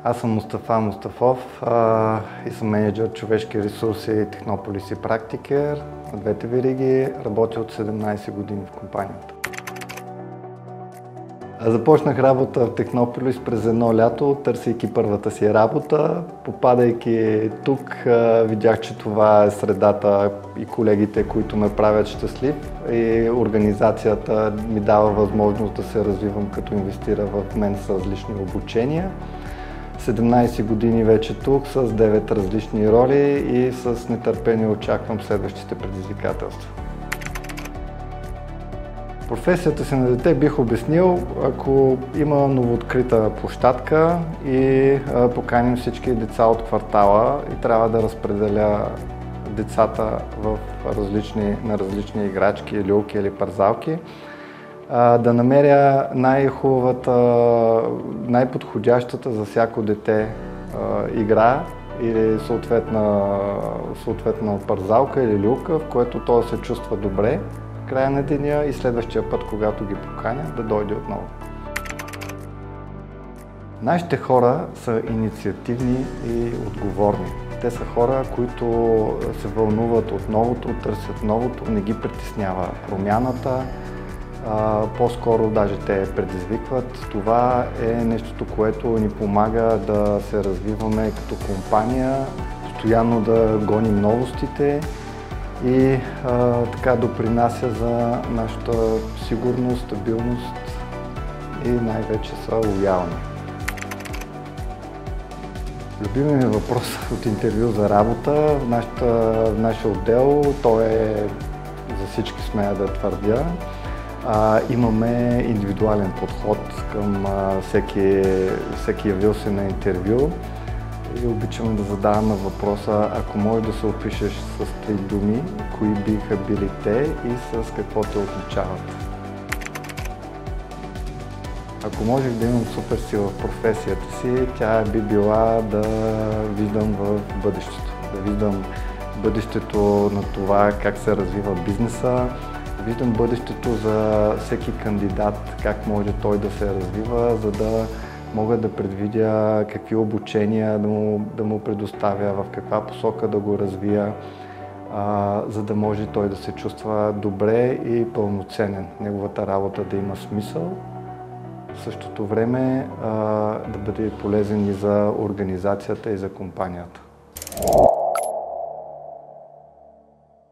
Аз съм Мустафа Мустафов и съм менеджер човешки ресурси Технополис и Практикер. На двете вериги работя от 17 години в компанията. Започнах работа в Технополис през едно лято, търсейки първата си работа. Попадайки тук, видях, че това е средата и колегите, които ме правят щастлив. И организацията ми дава възможност да се развивам, като инвестира в мен с различни обучения. 17 години вече тук, с 9 различни роли и с нетърпение очаквам следващите предизвикателства. Професията си на дете бих обяснил, ако има новооткрита площадка и поканим всички деца от квартала и трябва да разпределя децата на различни играчки, люлки или парзалки, да намеря най-хубавата, най-подходящата за всяко дете игра или съответна парзалка или люлка, в което то се чувства добре в края на деня и следващия път, когато ги поканя, да дойде отново. Нашите хора са инициативни и отговорни. Те са хора, които се вълнуват от новото, търсят новото, не ги притеснява промяната. По-скоро даже те предизвикват. Това е нещото, което ни помага да се развиваме като компания, постоянно да гоним новостите и така допринася за нашата сигурност, стабилност и най-вече са лоялни. Любимият ми въпрос от интервю за работа в нашия отдел, той е за всички, смея да твърдя. Имаме индивидуален подход към всеки явил се на интервю и обичаме да задаваме въпроса: ако можеш да се опишеш с 3 думи, кои биха били те и с какво те отличават? Ако можех да имам супер сила в професията си, тя би била да виждам в бъдещето. Да виждам бъдещето на това как се развива бизнеса. Виждам бъдещето за всеки кандидат, как може той да се развива, за да мога да предвидя какви обучения да му предоставя, в каква посока да го развия, за да може той да се чувства добре и пълноценен. Неговата работа да има смисъл, в същото време да бъде полезен и за организацията и за компанията.